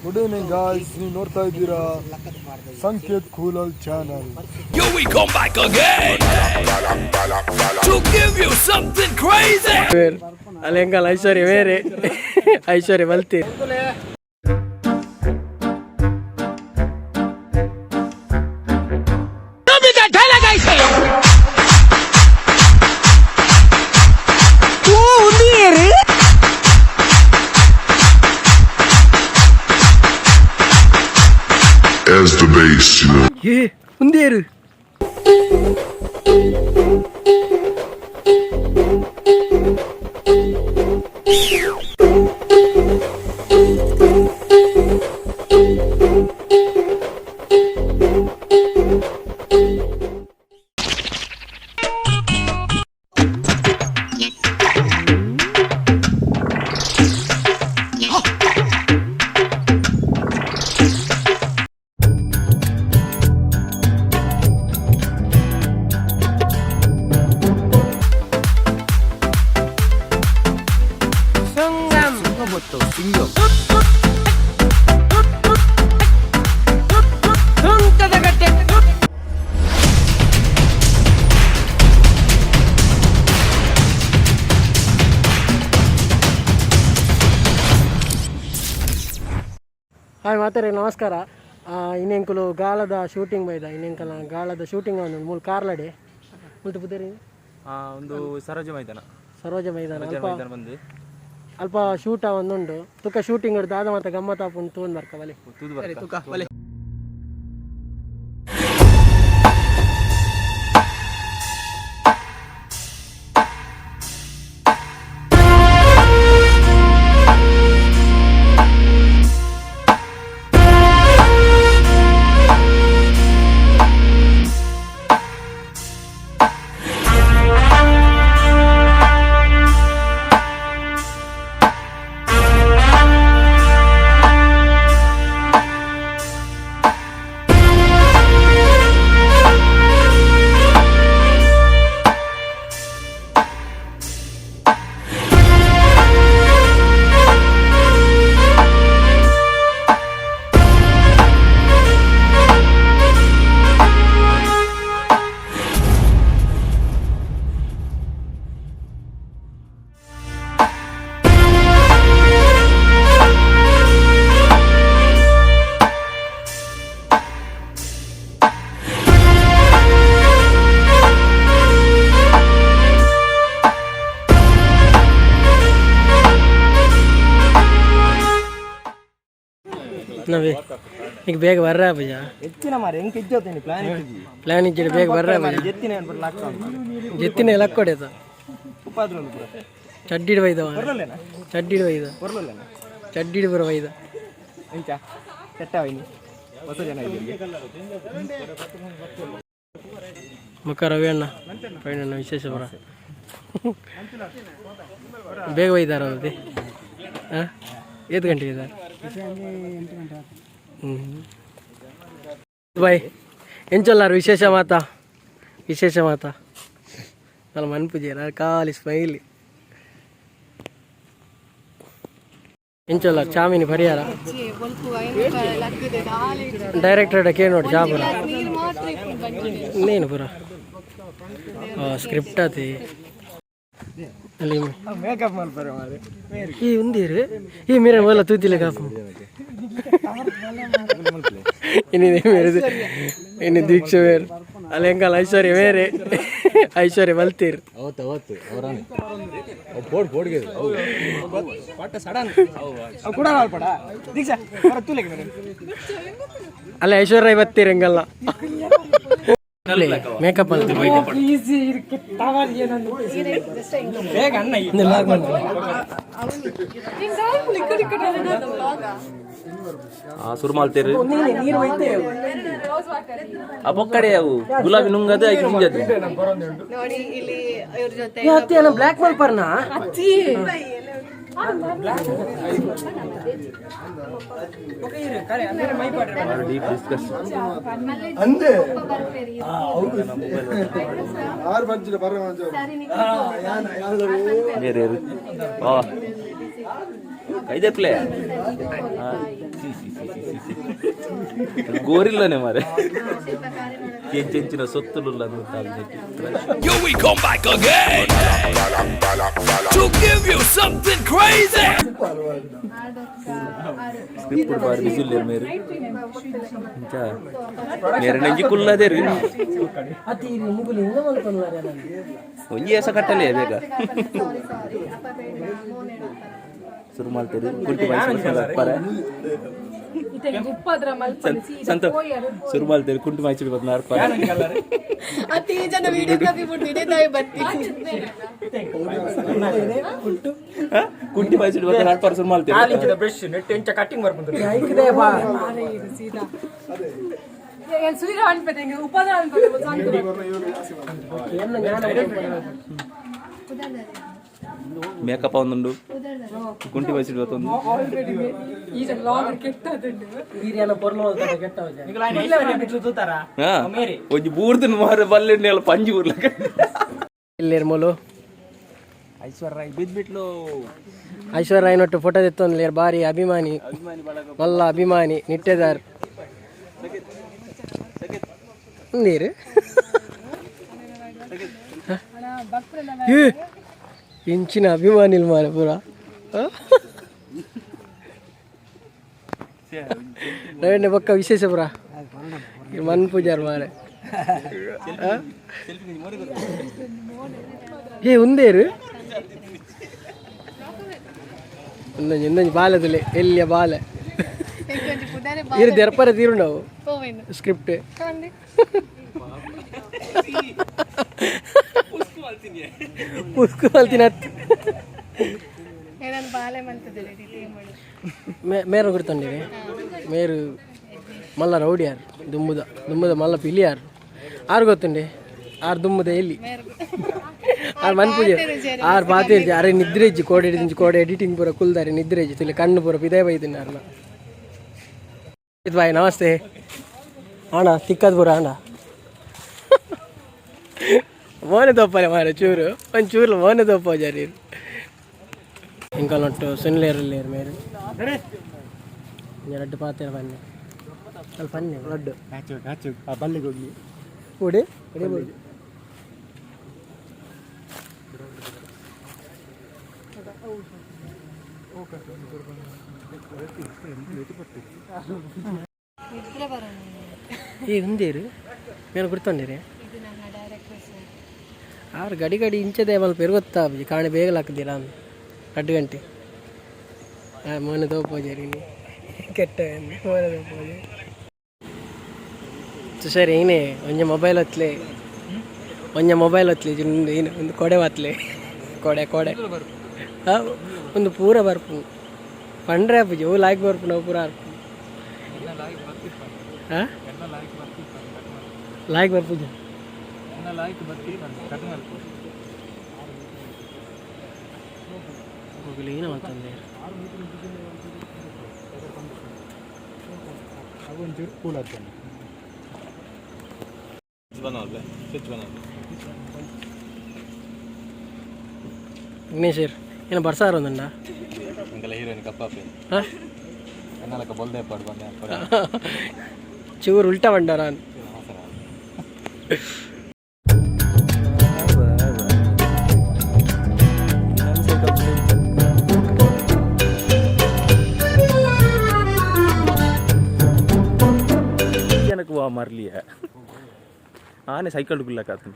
Good evening guys, ನೀವು ನೋಡ್ತಾ ಇದ್ದೀರಾ ಸಂಕೇತ್ ಕೂಲಲ್ channel. Here we come back again to give you something crazy. ಅಲೆಂಗಲ್ ಐಶ್ವರ್ಯ ಬೇರೆ ಐಶ್ವರ್ಯ ಬಲ್ತಿ as the bass, you know. ಮುಂದೇರು ಹಾಯ್ ಮಾತಾರಿ ನಮಸ್ಕಾರ. ಇನ್ನೆಂಕಲು ಗಾಳದ ಶೂಟಿಂಗ್ ಬೈದ ಇನ್ನೆಂಕಲ ಗಾಳದ ಶೂಟಿಂಗ್ ಒಂದು ಮೂಲ ಕಾರ್ಲಡೆ ಮುಲ್ತು ಬುದ್ಧರಿ ಒಂದು ಸರೋಜ ಮೈದಾನ ಬಂದು ಅಲ್ಪ ಶೂಟ ಒಂದುಂಡು ತುಕ ಶೂಟಿಂಗ್ ಹಿಡ್ದು ಆದ ಮತ್ತೆ ಗಮ್ಮತ್ ಹಾಕೊಂಡು ತೂನ್ ಬರ್ಕ ಬಲೆ ನವಿ ಈಗ ಬೇಗ ಬರ್ರ ಭಯ್ಯ ಎತ್ತಿನ ಮಾರೆ ಹೆಂಗೆ ಇಜ್ಜೋತೀನಿ ಪ್ಲಾನ್ ಇಜ್ಜಿಡಿ ಬೇಗ ಬರ್ರ ಭಯ್ಯ ಎತ್ತಿನ ಜೆತ್ತಿನ ಎಲ್ಲ ಕೊಡೇತ ಉಪಾದ್ರಲ್ಲ ಪೂರ ಚಡ್ಡಿಡ್ ಬೈದವ ಬರ್ಲಲ್ಲೇನ ಚಡ್ಡಿಡ್ ಬೈದ ಬರ್ಲಲ್ಲೇನ ಚಡ್ಡಿಡ್ ಬರ ಬೈದ ಎಂಚ ಸೆಟ್ಟ ವೈನಿ ಹೊಸ ಜನ ಇದ್ದೀವಿ ಮುಖ ರವಿ ಅಣ್ಣ ಪೈನಣ್ಣ ವಿಶೇಷ ಬರ ಬೇಗ ಬೈದಾರ ಅವ್ರದ್ದು ಹಾಂ ಎಷ್ಟು ಗಂಟೆಗೆ ಇದ್ದಾರೆ ಬಾಯ್ ಎಂಚಲ್ಲಾರು ವಿಶೇಷ ಮಾತಾ ನಾನು ಮನ್ಪುಜೆ ನಾನು ಖಾಲಿ ಸ್ಮೈಲಿ ಎಂಚಲ್ಲ ಚಾಮಿನಿ ಪರಿಹಾರ ಡೈರೆಕ್ಟರ್ ಕೇ ನೋಡಿ ಚಾಪುರ ಇನ್ನೇನು ಪುರ ಸ್ಕ್ರಿಪ್ಟ್ ಆತಿ ಅಲ್ಲಿ ಮೇಕಪ್ ಮಾಡ್ತಾರೆ ಮಾರೆ ಈ ಉಂದಿರು ಈ ಮೇರೆ ಮೊದಲ ತೂತಿಲೆ ಕಾಪು ಇನ್ನಿದೆ ಮೇರೆ ಇನ್ನು ದೀಕ್ಷೆ ಬೇರೆ ಅಲ್ಲಿ ಹೆಂಗಲ್ಲ ಐಶ್ವರ್ಯ ಬೇರೆ ಐಶ್ವರ್ಯ ಬಲ್ತೀರು ಅಲ್ಲ ಐಶ್ವರ್ಯ ಬತ್ತೀರಿ ಹೆಂಗಲ್ಲ ಮೇಕಪ್ ಅಂತ ಸುರ್ಮಾಲ್ತೇರು ಅಪಕ್ಕಡೆ ಅವು ಗುಲಾಬಿ ನುಂಗದೆ ಬ್ಲಾಕ್ ಮೇಲ್ ಪರ್ನ ಡೀಪ್ ಡಿಸ್ಕಸ್ ಅಂದೆ ಆರು ಬಂಚಿನ ಬರ ಬೇರೆ ಕೈದೆ ಪ್ಲೇ ಗೋರಿಲ್ಲನೆ ಮಾರೆ ಕೆಂಚಿನ ಸೊತ್ತುಲ್ಲ Here we come back again to give you something crazy. Script बार बिजुल मेरे क्या मेरे नेंजी कुल्ला दे रे ಅತಿ ಮುಗುಲಿ ಹಿಂಗ ಮಲ್ಕೊಂಡ್ಲಾರೆ ನಾನು ಒಂಜಿ ಏಸ ಕಟ್ಟಲೆ ಬೇಗ ಶುರು ಮಾಡ್ತೀರಿ ಕುಂಟಿ ಮೈಸೂರು ಅಪ್ಪರ ಸಂತ ಶುರು ಮಾಡ್ತೀರಿ ಕುಂಟಿ ಮೈಸೂರು ಬಂದ ಅಪ್ಪರ ಅತಿ ಜನ ವಿಡಿಯೋ ಕಾಪಿ ಬಿಡ್ತಿದೆ ತಾಯಿ ಬರ್ತೀನಿ ಕುಂಟಿ ಮೈಸೂರು ಬಂದ ಅಪ್ಪರ ಶುರು ಮಾಡ್ತೀರಿ ಆಲಿಂಚಿದ ಬ್ರಷ್ ನೆಟ್ ಎಂಚ ಕಟ್ಟಿಂಗ್ ಬರ್ಬಂದ್ರೆ ಐಕದೆ ಬಾ ಸೀದಾ ಸುಯಿರ ಅನ್ಪೆಂಗೆ ಉಪದ್ರ ಅನ್ಕೊಂಡು ಏನು ಜ್ಞಾನ ಮೇಕಪ್ ಒಂದುಂಡು ಕುಂಟಿ ಮೈಸೂರು ಬತ್ತೊಂದು ಈಗ ಲಾಂಗ್ ಕೆಟ್ಟದುಂಡು ಹಿರಿಯನ ಪೊರ್ಲು ಹೋಗ್ತದೆ ಕೆಟ್ಟವಜೆ ಹಾ ಒಂಜಿ ಬೂರ್ದನ್ ಮಾರ ಬಲ್ಲೆಣ್ಣೆಲ್ಲ ಪಂಜಿ ಊರ್ಲಕ ಇಲ್ಲಿರ್ಮಲು ಐಶ್ವರ್ಯ ರಾಯ್ ಬಿದ್ಬಿಟ್ಲು ಐಶ್ವರ್ಯ ರಾಯ್ನೊಟ್ಟು ಫೋಟೋ ತೆತ್ತೊಂದ್ಲೇರ್ ಬಾರಿ ಅಭಿಮಾನಿ ಮಲ್ಲ ಅಭಿಮಾನಿ ನಿಟ್ಟೆದಾರ್ ನೀರು ಇಂಚಿನ ಅಭಿಮಾನಿಲ್ ಮಾರೆ ಪೂರ ರವೀಣ್ಣ ಪಕ್ಕ ವಿಶೇಷ ಪುರ ಮನ್ ಪೂಜಾರ್ ಮಾರೆ ಏ ಉಂದೇರು ಒಂದೊಂದು ಬಾಲದಲ್ಲಿ ಎಲ್ಲಿಯ ಬಾಲೆ ಇರು ದೆರ್ಪರ ತೀರು ನಾವು ಸ್ಕ್ರಿಪ್ಟ್ ಪುಸ್ಕು ಮಲ್ತಿನ ಮೇರು ಗುರ್ತಂಡಿರಿ ಮೇರು ಮಲ್ಲ ರೌಡಿಯಾರು ದುಮ್ಮದ ಮಲ್ಲ ಪಿಲಿಯಾರು ಆರು ಗೊತ್ತುಂಡಿ ಆರು ದುಮ್ಮದ ಎಲ್ಲಿ ಆರು ಮನ್ಪೂಜೆ ಆರು ಪಾತಿರ್ಜಿ ಅರೆ ನಿದ್ರೆಜ್ಜಿ ಕೋಡೆ ಹಿಡಿದಿಂಜಿ ಕೋಡೆ ಎಡಿಟಿಂಗ್ ಪೂರ ಕುಲ್ದಾರೆ ನಿದ್ರೆಜ್ಜಿ ತುಲಿ ಕಣ್ಣು ಪೂರ ಪಿದೇ ಬೈದಿನಾರಲ್ಲ ಇದು ಬಾಯ್ ನಮಸ್ತೆ ಅಣ್ಣ ತಿಕ್ಕದ ಪೂರ ಅಣ್ಣ ಮೋನೆ ತಪ್ಪಲೆ ಮಾರೆ ಚೂರು ಒಂದು ಚೂರು ಮೋನೆ ತಪ್ಪ ಜಾರಿ ఇంకా నట్టు సునిలేరు లేరు మీరు లడ్డు పాత పన్ను వాళ్ళు పన్ను లడ్డు ಬಲ್ಲಿಗೆ ಹೋಗಿ ఊడి ఊడి ಈಗ ఉందేరు మీరు గుర్తుండేరే ಆರು ಗಡಿ ಗಡಿ ಇಂಚದೆ ಮಲ್ಲಿ ಪೆರುಗೊತ್ತಾ ಕಾಣಿ ಬೇಗ ಹಾಕಿದ್ದೀರಾ ಅಡ್ಡು ಗಂಟೆ ಮೋನೆ ತೋಪೋಜರಿ ಕೆಟ್ಟ ಮೋನೆ ತೋಪೋಜರಿ ಸರಿ ಏನೇ ಒಂಜ ಮೊಬೈಲ್ ಹೊತ್ಲೆ ಏನು ಒಂದು ಕೊಡೆ ಹೊತ್ಲೆ ಕೊಡೆ ಒಂದು ಪೂರ ಬರ್ಪು ಪಂಡ್ರೆ ಅಪ್ಪಜಿ ಓ ಲಾಯ್ಕ್ ಬರ್ಪು ನಾವು ಪೂರ ಅರ್ಪು ಹಾಂ ಲಾಯ್ಕ್ ಬರ್ಪುಜ ಹೋಗಲಿ ಏನೋ ಅಂತಂದೆ ಒಂಚೂರು ಕೂಲ್ ಆಗ್ತಾನೆ విఘ్నేశ్వర్ ఈయన బర్సారు ఉందండి హీరోయిన్ కప్పాపి ఎన్నాళ్ళకి బొల్దే పడుకోండి చివరు ఉల్టా వండారా అని எனக்கு வா மரலியா ஆனே சைக்கிளுக்குள்ள காத்து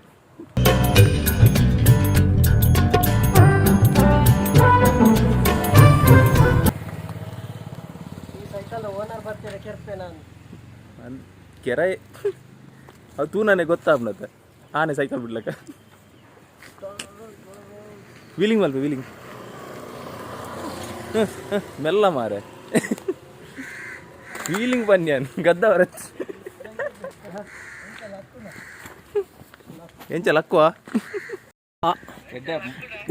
ಕೆರೆ ಅದು ತೂ ನನಗೆ ಗೊತ್ತಾಗ್ನತ್ತೆ ಆನೆ ಸೈಕಲ್ ಬಿಡ್ಲಕ್ಕ ವೀಲಿಂಗ್ ಮಲ್ಪ ವೀಲಿಂಗ್ ಮೆಲ್ಲ ಮಾರೆ ವೀಲಿಂಗ್ ಬನ್ಯಾನ್ ಗದ್ದವರ ಎಂಚ ಲಕ್ವಾ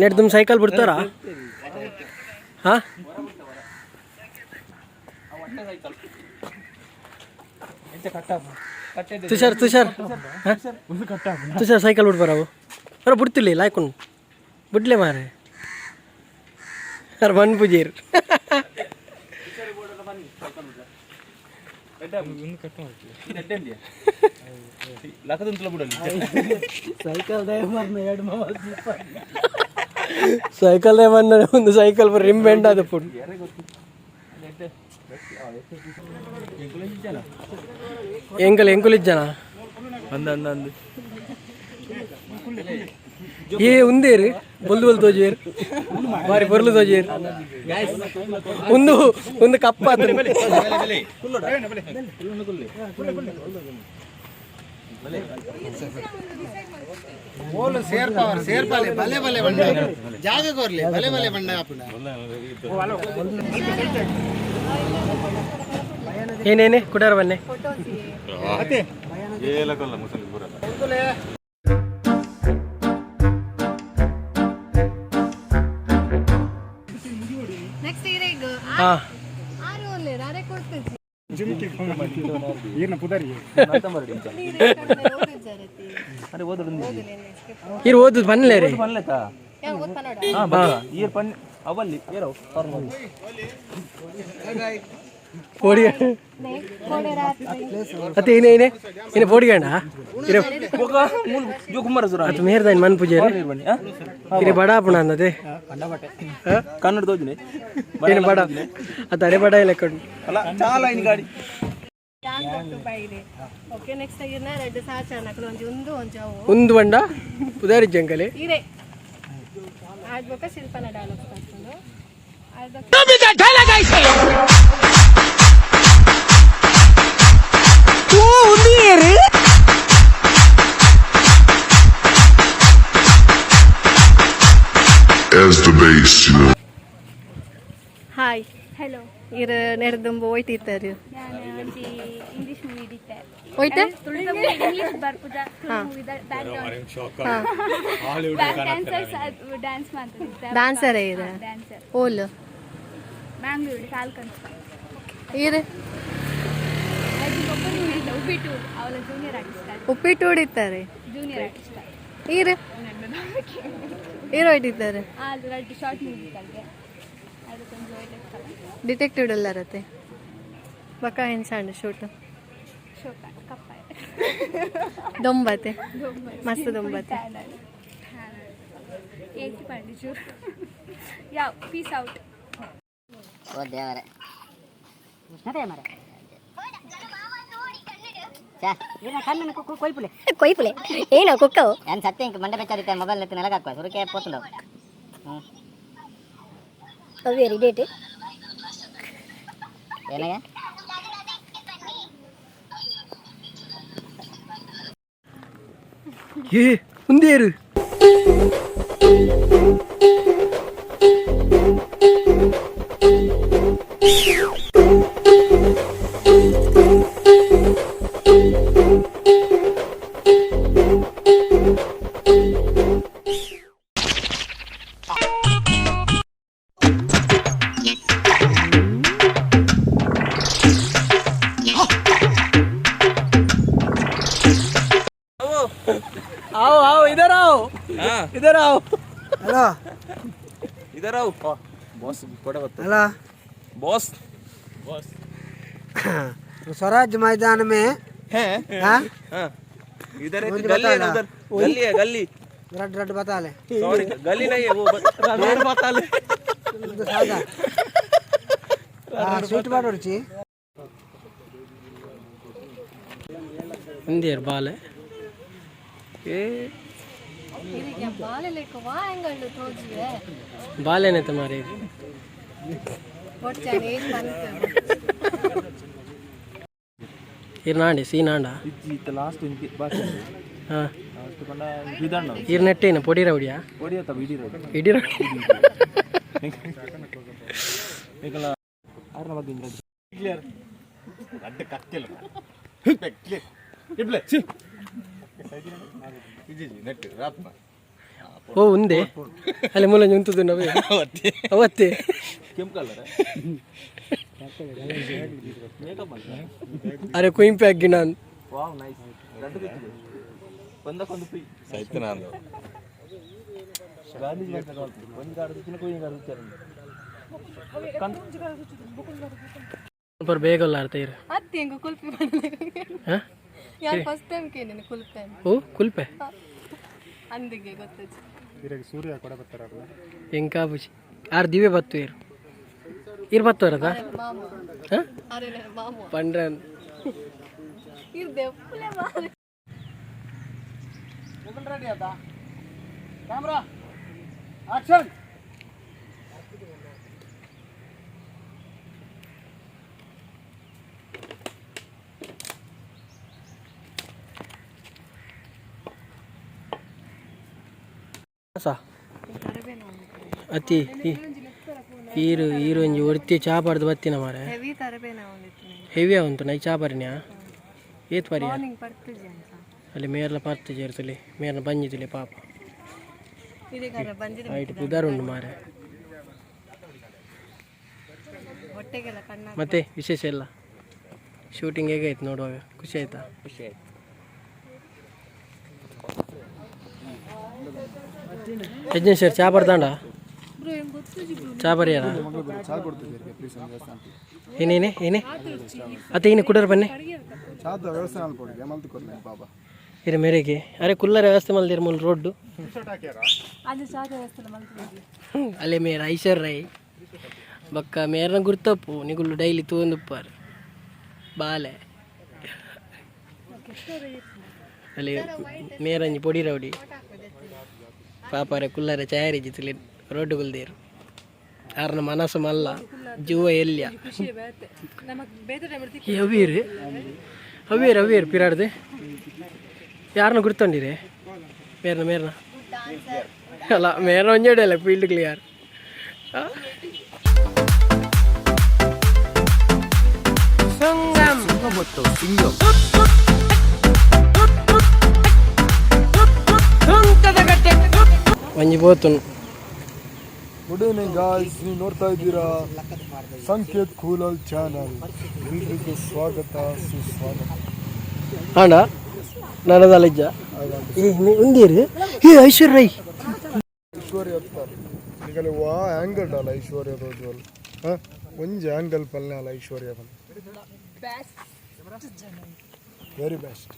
ನೆಟ್ ತುಮ್ ಸೈಕಲ್ ಬಿಡ್ತಾರಾ ಹಾಂ ತುಷಾರ್ ಸೈಕಲ್ ಬಿಡ್ಬಾರವು ಅರ ಬಿಡ್ತಿಲ್ಲ ಲಾಯ್ಕೊಂಡು ಬಿಡ್ಲೆ ಮಾರೆ ಅರ ಬನ್ ಪೂಜೀರ್ ಸೈಕಲ್ ಏಮನ್ನ ಒಂದು ಸೈಕಲ್ ರಿಮ್ ಬೆಂಡ್ ಅದು ಫುಡ್ ఎంకులిజ్జనా ఏ ఉందేరు బొల్లుతో చేరు వారి పొరులతో చేరు ముందు ముందు కప్ప ಸೇರ್ಪಾಲೆ ಬಲೆ ಬಲೆ ಬಂಡ ಜಾಗ ಕೊರ್ಲಿ ಬಲೆ ಬಲೆ ಬಂಡ ಆಪುನ ಏನೇನೆ ಕುಡಾರ ಬನ್ನೆ ನೆಕ್ಸ್ಟ್ ಇರೇಗ ಹಾ ಆರು ಒಳ್ಳೆ ರಾರೆ ಕೊಡ್ತೀನಿ ಈರ್ನ ಪುದಾರಿ ಇರ್ ಓದುದು ಬನ್ಲೆ ರೀ ಪೋಡಿ ಅತ್ತೆ ಏನೇ ಏನೇ ಏನೇ ಪೋಡಿಗಂಡ ಅದು ಮೇರ್ದಾನ್ ಮನ್ ಪೂಜೆ ಇರೆ ಬಡ ಆಪಣ ಅನ್ನದೆ ಕನ್ನಡ ತೋಜನೆ ಏನು ಬಡ ಅದು ಅರೆ ಬಡ ಇಲ್ಲ ಕಣ್ಣು ಅಲ್ಲ ಚಾಲ ಇನ್ ಗಾಡಿ ಓಕೆ ನೆಕ್ಸ್ಟ್ ಇರ್ನ ರೆಡ್ ಸಾಚ ನಕಲು ಒಂದು ಒಂಜಾವು ಒಂದು ಬಂಡ ಪುದಾರಿ ಜಂಗಲೆ ಇರೆ ಆಗ್ಬೇಕ ಶಿಲ್ಪನ ಡೈಲಾಗ್ ಮಾಡ್ಕೊಂಡು As the bass, you know. Hi hello ಇರ ನೆರೆದುಂಬು ಹೋಯ್ತಿರ್ತಾರೆ ಇಂಗ್ಲಿಷ್ ಮೂವಿ ಇಡಿತ್ತೆ ಹೋಯ್ತಾ ಇಂಗ್ಲಿಷ್ ಬರ್ಪುದ ಡ್ಯಾನ್ಸ್ ಮಾಡ್ತಾರೆ ಡ್ಯಾನ್ಸರ್ ಇರ ಓಲ್ ಮ್ಯಾಂಗ್ಳೂರು ಫಾಲ್ಕನ್ಸ್ ಇರ ಉಪ್ಪಿಟ್ಟು ಅವಳ ಜೂನಿಯರ್ ಆರ್ಟಿಸ್ಟ್ ಉಪ್ಪಿಟ್ಟು ಹೊಡಿತಾರೆ ಜೂನಿಯರ್ ಆರ್ಟಿಸ್ಟ್ ಇರ ಹೀರೋ ಹೊಡಿತಾರೆ ರೆಡ್ ಶಾರ್ಟ್ ಮೂವಿ ಕಲ್ಗೆ ಅದಕ್ಕೊಂದು ಡಿಟೆಕ್ಟಿವ್ ಎಲ್ಲರತ್ತೆ ಬಕ ಹೆಣ್ಸಂಡು ಶೂಟ್ ಶೋಕ ಕಪ್ಪಾಯ ದೊಂಬತ್ತೆ ಮಸ್ತ್ ದೊಂಬತ್ತೆ ಏಸಿ ಪಂಡಿಚೂರ್ ಯಾವ ಪೀಸ್ ಔಟ್ ಓ ದೇವರೇ ಅದೇ ಮರ ಕೊಯ್ಪುಲೆ ಏನೋ ಕುಕ್ಕವು ಏನು ಸತ್ಯ ಇಂಕ ಮಂಡೆ ಬೆಚ್ಚಾರಿತ್ತೆ ಮೊಬೈಲ್ ಎತ್ತಿ ನೆಲಕ್ಕೆ ಹಾಕುವ ಸುರಕೆ ಪೋತುಂಡವು ಅವೇರಿ ಡೇಟ್ ಏನಾಗ ಏ ಮುಂದೇರು आओ आओ इधर आओ इधर आओ हेलो इधर आओ बॉस कोड़ा बता हेलो बॉस स्वराज मैदान में है हाँ हाँ इधर है गली है ना उधर गली है गली रट रट बता ले सॉरी गली नहीं है वो रोड बता ले सादा स्वीट बाडोर्ची ಮುಂದೇರು ಬಾಲೆ ಏ ಇದಕ್ಕೆ ಬಾಲೆ ಲೆಕ್ಕ ವಾಂಗಳ್ಳು ತೋಜಿವೆ ಬಾಲೆನೆ ತಮಾರಿ ಒಟ್ಟಾನೆ ಏನ್ ಬಂತು ಇರ್ನಾಂಡಿ ಸೀನಾಂಡ ಇತ್ತ ಲಾಸ್ಟ್ ಇನ್ಕಿ ಬಾಕಿ ಹಾ ಲಾಸ್ಟ್ ಬಂಡ ವಿಧಾನ ಇರ್ ನೆಟ್ಟೇನ ಪೊಡಿ ರೌಡಿಯಾ ಹೊಡಿಯತ್ತ ಇಡಿ ರೋಡ್ ಇಡಿ ರೌಡಿ ಏಕಲ ಆರ್ನ ಬಗ್ಗೆ ಇಂಗ್ಲಿಷ್ ಕ್ಲಿಯರ್ ಅಡ್ಡ ಕಕ್ಕೆಲ್ಲ ಕ್ಲಿಯರ್ ಇಬ್ಲೆ ಸಿ ಇಜಿ ನೆಟ್ ರಾತ್ಮ ಓ ಉಂದೆ ಅಲ್ಲಿ ಮೂಲ ನಿಂತದ್ದು ನವೆ ಅವತ್ತೆ ಕೆಂಪು ಕಲರ್ ಮೇಕಪ್ ಅಲ್ಲ ಅರೆ ಕುಯಿಂ ಪ್ಯಾಕ್ ಗಿನಾನ್ ವಾವ್ ನೈಸ್ ರೆಡ್ ಬಿತ್ತಿದೆ ಒಂದಕ್ಕೊಂದು ಫ್ರೀ ಸೈತ ನಾನು ಗಾಂಧೀಜಿ ಅಂತ ಒಂದು ಗಾಡಿ ತಿನ್ನ ಕೊಯ್ಯ ಗಾಡಿ ವಿಚಾರ पर ಬೇಗಲ್ಲ ಇರು ಅತ್ತೆ ಹೆಂಗ ಕುಲ್ಪಿ ಮಾಡಲಿ ಹಾ ಯಾರು ಫಸ್ಟ್ ಟೈಮ್ ಕೇಳಿನಿ ಕುಲ್ಪೆ ಓ ಕುಲ್ಪೆ ಅಂದಿಗೆ ಗೊತ್ತಾಯ್ತು ಇರಾಗ ಸೂರ್ಯ ಕೂಡ ಬರ್ತಾರಲ್ಲ ಎಂಕ ಬುಜಿ ಆರ್ ದಿವೆ ಬತ್ತು ಇರ್ ಬತ್ತವರದ ಮಾಮ ಹಾ ಅರೆ ಮಾಮ ಪಂಡ್ರನ್ ಇರ್ದೆ ಫುಲ್ ಮಾಮ ಮೊಬೈಲ್ ರೆಡಿ ಆದ ಕ್ಯಾಮ್ರಾ ಆಕ್ಷನ್ ಸಾ ಅತಿ ಈರು ಒಂಜಿ ಒರ್ತಿ ಚಾಪಾಡ್ದು ಬತ್ತಿನ ಮಾರೆ ಹೆವಿ ತರಬೇನ ಒಂದಿತ್ತು ಹೆವಿಯಾ ಉಂಟು ನೈ ಚಾಪಾರಿನ್ಯಾ ಏತ್ ಪರಿಯ ಮಾರ್ನಿಂಗ್ ಪಡ್ತಿದ್ದೆ ಅಂತ ಅಲ್ಲಿ ಮೇರ್ಲ ಪಾರ್ತು ಜೇರ್ತಲಿ ಮೇರ್ನ ಬಂಜಿತಿಲಿ ಪಾಪ ಇದೀಗ ಬಂದಿದೆ ಆಯ್ತು ಪುದಾರ್ ಉಂಟು ಮಾರೆ ಹೊಟ್ಟೆಗೆಲ್ಲ ಕಣ್ಣ ಮತ್ತೆ ವಿಶೇಷ ಎಲ್ಲ ಶೂಟಿಂಗ್ ಹೇಗಾಯ್ತು ನೋಡುವಾಗ ಖುಷಿ ಆಯ್ತಾ ಖುಷಿ ಆಯ್ತು. ಯಜ್ಞೇಶ್ ಸರ್ ಚಾ ಬರ್ತಾಂಡ ಚಾ ಬರಿಯಾರ ಚಾ ಕೊಡ್ತಿದ್ದೀರಿ ಪ್ಲೀಸ್ ಒಂದು ವ್ಯವಸ್ಥೆ ಏನೇನೆ ಏನೇ ಅತ್ತೆ ಏನೇ ಕುಡರ್ ಬನ್ನಿ ಚಾದ ವ್ಯವಸ್ಥೆ ಅನ್ಕೊಡಿ ಮಲ್ತು ಕೊಡ್ಲಿ ಬಾಬಾ ಇರ ಮೇರೆಗೆ ಅರೆ ಕುಲ್ಲರ ವ್ಯವಸ್ಥೆ ಮಲ್ದಿರ ಮೂಲ ರೋಡ್ಡು ಅದು ಸಾಕ ವ್ಯವಸ್ಥೆ ಮಾಡ್ತಿದ್ವಿ ಅಲ್ಲೇ ಮೇರ ಐಶ್ವರ್ ರೈ ಬಕ್ಕ ಮೇರನ ಗುರ್ತಪ್ಪು ನಿಗುಲು ಡೈಲಿ ತೂಂದುಪ್ಪಾರು ಬಾಲೆ ಅಲ್ಲಿ ಮೇರಂಜಿ ಪೊಡಿ ರೌಡಿ ಪಾಪಾರೆ ಕುಲ್ಲರೆ ಚಾಯರಿಜಿತಲಿ ರೋಡ್ಡು ಗುಲ್ದೇರು ಯಾರನ್ನ ಮನಸ್ಸು ಮಲ್ಲ ಜೀವ ಎಲ್ಯ ಅವೀರು ಅವೀರು ಅವೀರು ಪಿರಾಡ್ದೆ ಯಾರನ್ನ ಗುರ್ತೊಂಡಿರಿ ಮೇರ್ನ ಅಲ್ಲ ಮೇರ ಒಂಜೇಡೆ ಅಲ್ಲ ಫೀಲ್ಡ್ ಕ್ಲಿಯರ್ ಒಂಜಿ ಬೋತುನು ಗುಡ್ ಈವ್ನಿಂಗ್ ಗಾಯ್ಸ್ ನೀವು ನೋಡ್ತಾ ಇದ್ದೀರಾ ಸಂಕೇತ್ ಕೂಲಲ್ ಚಾನಲ್ ಎಲ್ರಿಗೂ ಸ್ವಾಗತ ಸುಸ್ವಾಗತ ಆಂಡ ನನ್ನದಲ್ಲಿಜ್ಜ ಉಂದೀರು ಏ ಐಶ್ವರ್ಯ ರೈ ಐಶ್ವರ್ಯ ಹತ್ತಾರೆ ಈಗ ವಾ ಆ್ಯಂಗಲ್ ಅಲ್ಲ ಐಶ್ವರ್ಯ ರೋಜುವಲ್ ಹಾಂ ಒಂಜಿ ಆ್ಯಂಗಲ್ ಪಲ್ಲೆ ಅಲ್ಲ ಐಶ್ವರ್ಯ ಬಂದು very best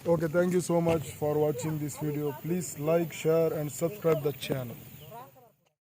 okay, thank you so much for watching this video. Please like, share and subscribe the channel.